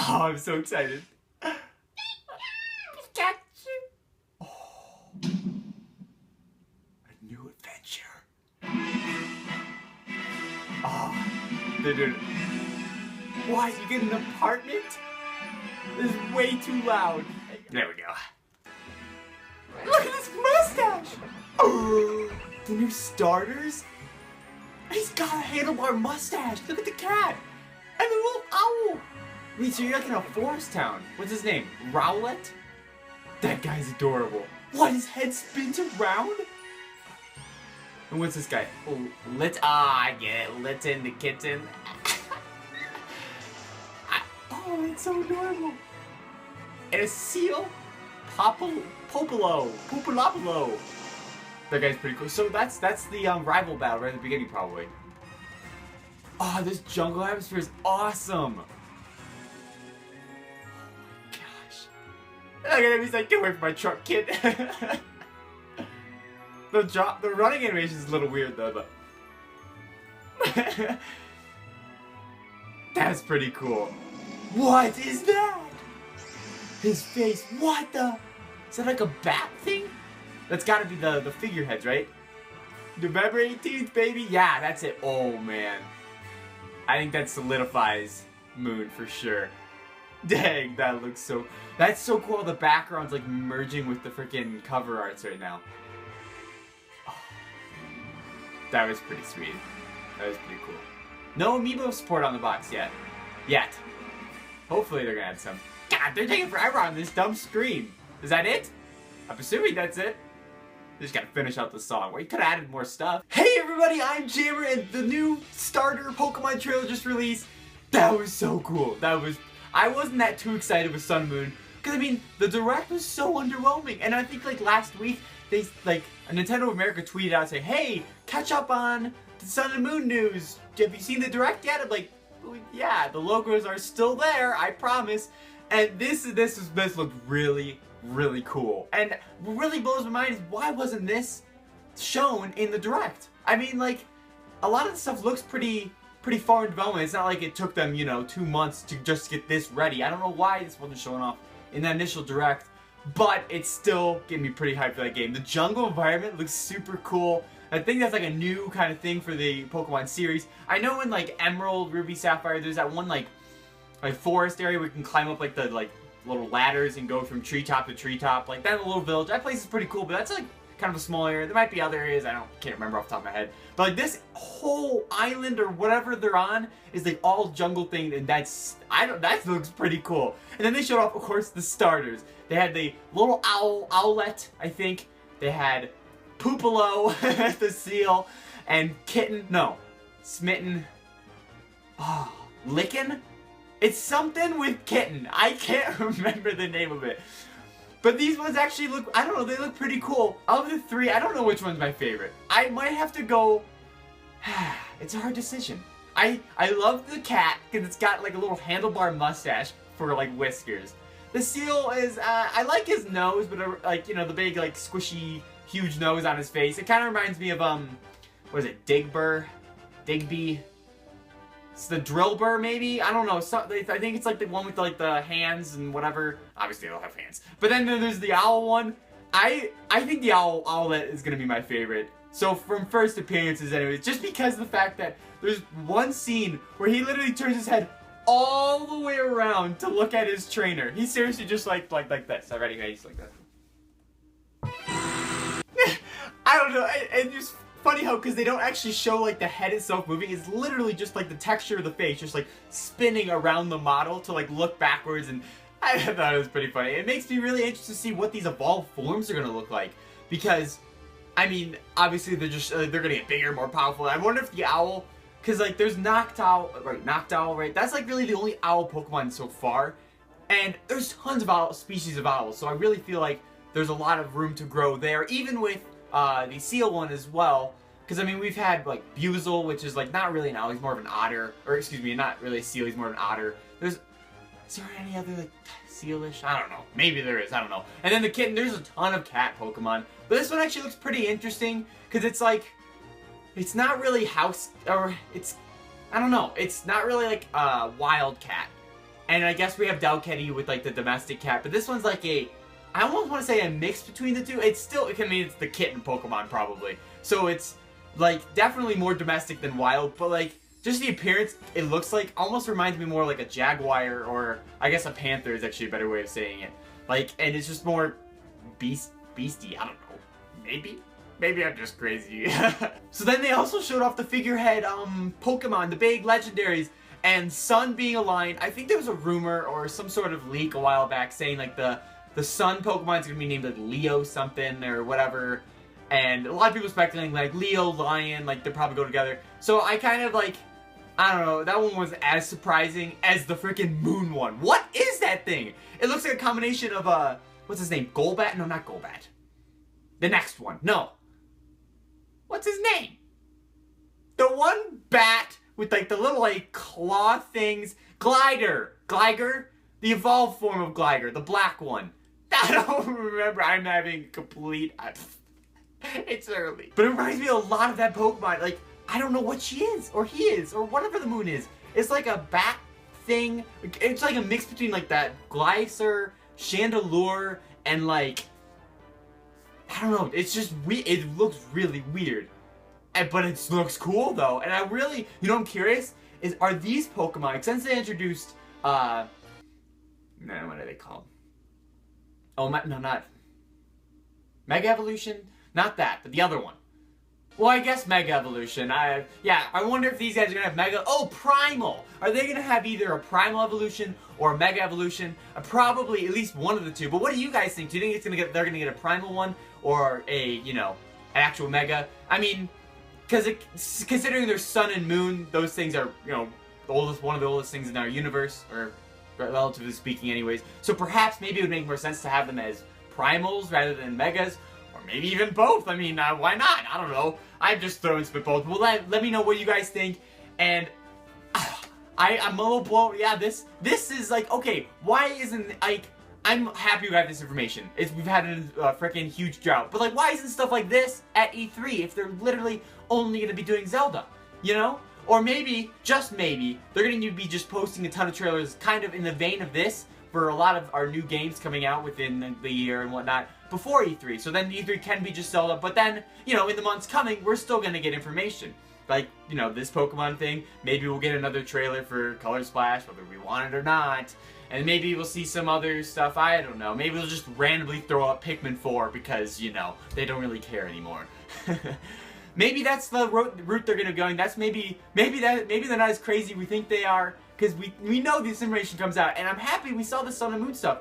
Oh, I'm so excited. Pikachu. Oh, a new adventure. Oh, they're doing it. What? You get an apartment? This is way too loud. There we go. Look at his mustache! Oh, the new starters? He's got a handlebar mustache. Look at the cat. And the little owl. Wait, so you're like in a forest town. What's his name? Rowlet? That guy's adorable. What, his head spins around? And what's this guy? Oh, I get it. Litten the kitten. Oh, it's so adorable. And a seal? Poppilo. That guy's pretty cool. So that's the rival battle right at the beginning, probably. Oh, this jungle atmosphere is awesome. Oh my gosh. Look at him, he's like, get away from my truck, kid. The running animation is a little weird though, but that's pretty cool. What is that? His face, what the? Is that like a bat thing? That's gotta be the figureheads, right? November 18th, baby. Yeah, that's it. Oh, man. I think that solidifies Moon for sure. Dang, that looks so... That's so cool. The background's like merging with the freaking cover arts right now. Oh, that was pretty sweet. That was pretty cool. No amiibo support on the box yet. Hopefully they're gonna add some. God, they're taking forever on this dumb screen. Is that it? I'm assuming that's it. Just gotta finish out the song. Well, you could've added more stuff. Hey everybody, I'm Jammer, and the new starter Pokemon trailer just released. That was so cool. I wasn't that too excited with Sun and Moon, because I mean, the Direct was so underwhelming. And I think like last week, Nintendo of America tweeted out saying, hey, catch up on the Sun and Moon news. Have you seen the Direct yet? I'm like, well, yeah, the logos are still there, I promise. And this looked really cool. And what really blows my mind is why wasn't this shown in the Direct? I mean, like, a lot of the stuff looks pretty far in development. It's not like it took them, 2 months to just get this ready. I don't know why this wasn't showing off in that initial Direct, but it's still getting me pretty hyped for that game. The jungle environment looks super cool. I think that's like a new kind of thing for the Pokemon series. I know in like Emerald, Ruby, Sapphire, there's that one like forest area where you can climb up like the little ladders and go from treetop to treetop, like that little village. That place is pretty cool, but that's like kind of a small area. There might be other areas can't remember off the top of my head. But like this whole island or whatever they're on is like all jungle thing, and that looks pretty cool. And then they showed off, of course, the starters. They had the little Owlet, I think. They had Poppilo, the seal, and Smitten. Oh, Litten. It's something with kitten. I can't remember the name of it. But these ones actually look, I don't know, they look pretty cool. Of the three, I don't know which one's my favorite. I might have to go, it's a hard decision. I love the cat because it's got like a little handlebar mustache for like whiskers. The seal is, I like his nose, but like, the big like squishy, huge nose on his face. It kind of reminds me of, what is it, Digby? It's the Drillbur, maybe? I don't know. I think it's like the one with like the hands and whatever. Obviously, they don't have hands. But then there's the owl one. I think the Owlet is going to be my favorite. So from first appearances anyways, just because of the fact that there's one scene where he literally turns his head all the way around to look at his trainer. He's seriously just like this. Already, he's like that. I don't know. And just funny how, because they don't actually show like the head itself moving, it's literally just like the texture of the face just like spinning around the model to like look backwards, and I thought it was pretty funny. It makes me really interested to see what these evolved forms are gonna look like, because I mean obviously they're gonna get bigger, more powerful. I wonder if the owl, because like there's Noctowl, right? That's like really the only owl Pokemon so far, and there's tons of species of owls, so I really feel like there's a lot of room to grow there, even with the seal one as well, because I mean we've had like Buizel, which is like not really an owl, he's more of an otter, or excuse me, not really a seal, he's more of an otter. Is there any other like sealish? I don't know, maybe there is, I don't know. And then the kitten, there's a ton of cat Pokemon, but this one actually looks pretty interesting because it's like, it's not really I don't know, it's not really like wild cat. And I guess we have Dalketty with like the domestic cat, but this one's like I almost want to say a mix between the two. It's still, I mean, it's the kitten Pokemon probably. So it's like definitely more domestic than wild, but like just the appearance, it looks like, almost reminds me more like a jaguar, or I guess a panther is actually a better way of saying it. Like, and it's just more beastie, I don't know. Maybe I'm just crazy. So then they also showed off the figurehead Pokemon, the big legendaries, and Sun being a lion. I think there was a rumor or some sort of leak a while back saying like the Sun Pokemon is gonna be named like Leo something or whatever. And a lot of people speculating like Leo, Lion, like they probably go together. So I kind of like, I don't know, that one was as surprising as the freaking Moon one. What is that thing? It looks like a combination of what's his name? Golbat? No, not Golbat. The next one. No. What's his name? The one bat with like the little like claw things. Glider. Gligar? The evolved form of Gligar. The black one. I don't remember. I'm having complete... It's early. But it reminds me a lot of that Pokemon. Like, I don't know what she is, or he is, or whatever the Moon is. It's like a bat thing. It's like a mix between like that Glycer, Chandelure, and like, I don't know. It's just weird. It looks really weird. But it looks cool though. And I really, you know what I'm curious? Are these Pokemon, since they introduced, what are they called? Oh, no, not Mega Evolution? Not that, but the other one. Well, I guess Mega Evolution. I wonder if these guys are gonna have Mega... Oh, Primal! Are they gonna have either a Primal Evolution or a Mega Evolution? Probably at least one of the two. But what do you guys think? Do you think they're gonna get a Primal one or a, you know, an actual Mega? I mean, because considering their Sun and Moon, those things are, you know, one of the oldest things in our universe, or relatively speaking, anyways. So perhaps maybe it would make more sense to have them as Primals rather than Megas. Maybe even both. I mean, why not? I don't know. I'm just throwing spitballs. Well, let me know what you guys think. And I'm a little blown. Yeah, this is like, okay, why isn't, like, I'm happy we have this information. We've had a freaking huge drought. But, like, why isn't stuff like this at E3 if they're literally only going to be doing Zelda? You know? Or maybe, just maybe, they're going to be just posting a ton of trailers kind of in the vein of this for a lot of our new games coming out within the year and whatnot before E3. So then E3 can be just Zelda, but then, you know, in the months coming, we're still going to get information. Like, you know, this Pokemon thing, maybe we'll get another trailer for Color Splash, whether we want it or not. And maybe we'll see some other stuff, I don't know. Maybe we'll just randomly throw up Pikmin 4 because, you know, they don't really care anymore. Maybe that's the route they're going to go going. That's maybe they're not as crazy we think they are. Because we know this information comes out, and I'm happy we saw the Sun and Moon stuff.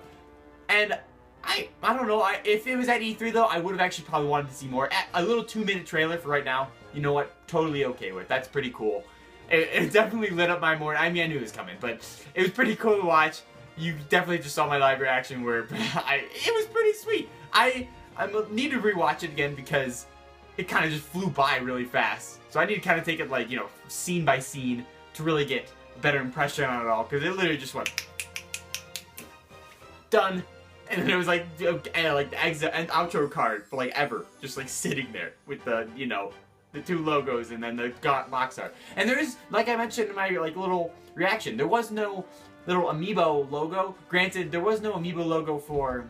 And I don't know, if it was at E3 though, I would have actually probably wanted to see more. A little 2-minute trailer for right now, you know what, totally okay with. That's pretty cool. It definitely lit up my morning. I mean, I knew it was coming, but it was pretty cool to watch. You definitely just saw my live reaction where it was pretty sweet. I need to rewatch it again because it kind of just flew by really fast. So I need to kind of take it like, you know, scene by scene to really get a better impression on it all, because it literally just went done, and then it was like the exit and outro card for like ever, just like sitting there with the, you know, the 2 logos and then the box art. And there is, like I mentioned in my like little reaction, there was no little amiibo logo. Granted, there was no amiibo logo for,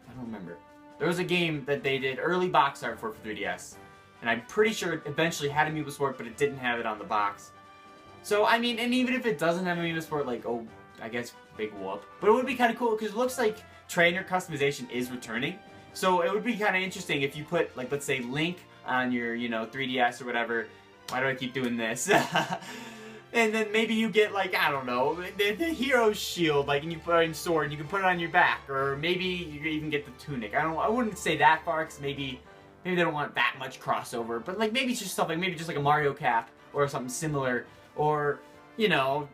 I don't remember. There was a game that they did early box art for 3DS, and I'm pretty sure it eventually had Amiibo Sport, but it didn't have it on the box. So, I mean, and even if it doesn't have Amiibo Sport, like, oh, I guess big whoop. But it would be kind of cool, because it looks like trainer customization is returning. So it would be kind of interesting if you put, like, let's say Link on your, you know, 3DS or whatever. Why do I keep doing this? And then maybe you get, like, I don't know, the hero's shield, like, and you put it in sword, and you can put it on your back. Or maybe you even get the tunic. I wouldn't say that far, because maybe they don't want that much crossover. But, like, maybe it's just something, maybe just like a Mario cap or something similar. Or, you know,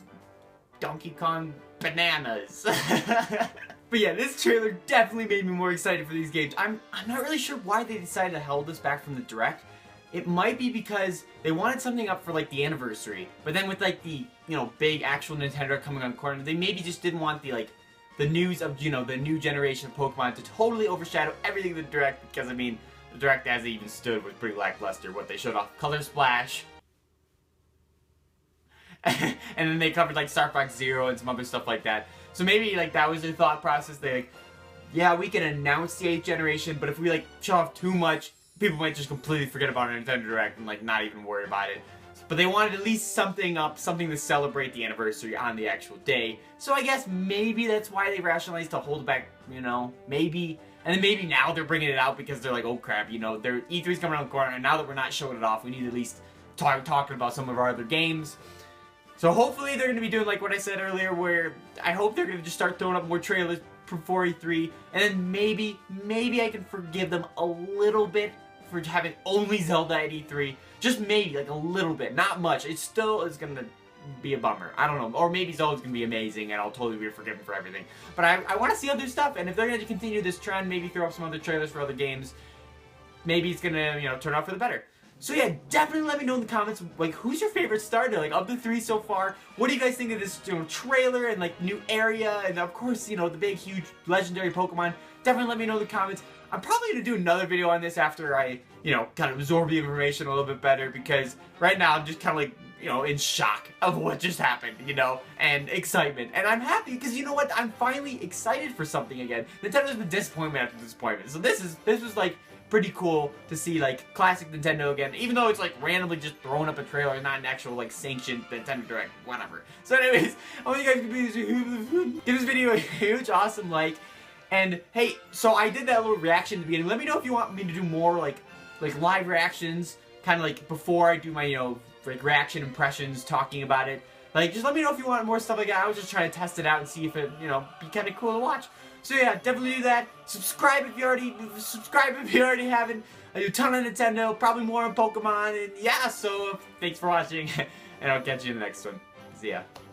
Donkey Kong bananas. But yeah, this trailer definitely made me more excited for these games. I'm not really sure why they decided to hold this back from the Direct. It might be because they wanted something up for like the anniversary, but then with like the, you know, big actual Nintendo coming on the corner, they maybe just didn't want the like the news of, you know, the new generation of Pokemon to totally overshadow everything in the Direct, because I mean, the Direct as it even stood was pretty lackluster. What they showed off, Color Splash, And then they covered like Star Fox Zero and some other stuff like that. So maybe like that was their thought process. They like, yeah, we can announce the 8th generation, but if we like show off too much, people might just completely forget about a Nintendo Direct and like not even worry about it. But they wanted at least something to celebrate the anniversary on the actual day. So I guess maybe that's why they rationalized to hold back, you know, maybe. And then maybe now they're bringing it out because they're like, oh crap, you know, their E3's coming around the corner, and now that we're not showing it off, we need to at least talking about some of our other games. So hopefully they're going to be doing like what I said earlier, where I hope they're going to just start throwing up more trailers before E3, and then maybe I can forgive them a little bit for having only Zelda at E3. Just maybe, like a little bit, not much. It still is gonna be a bummer. I don't know. Or maybe Zelda's gonna be amazing and I'll totally be forgiven for everything. But I want to see other stuff, and if they're gonna continue this trend, maybe throw up some other trailers for other games, maybe it's gonna, you know, turn out for the better. So yeah, definitely let me know in the comments, like, who's your favorite starter? Like, of the 3 so far, what do you guys think of this, you know, trailer and, like, new area, and of course, you know, the big, huge, legendary Pokemon? Definitely let me know in the comments. I'm probably going to do another video on this after I, you know, kind of absorb the information a little bit better, because right now I'm just kind of like, you know, in shock of what just happened, you know, and excitement. And I'm happy because, you know what, I'm finally excited for something again. Nintendo's been disappointment after disappointment. So this was like pretty cool to see like classic Nintendo again, even though it's like randomly just throwing up a trailer, not an actual like sanctioned Nintendo Direct, whatever. So anyways, I want you guys to give this video a huge awesome like. And hey, so I did that little reaction at the beginning. Let me know if you want me to do more like live reactions, kind of like before I do my, you know, like reaction impressions, talking about it. Like, just let me know if you want more stuff like that. I was just trying to test it out and see if it, you know, be kind of cool to watch. So yeah, definitely do that. Subscribe if you already haven't. I do a ton of Nintendo, probably more on Pokemon, and yeah, so thanks for watching, and I'll catch you in the next one. See ya.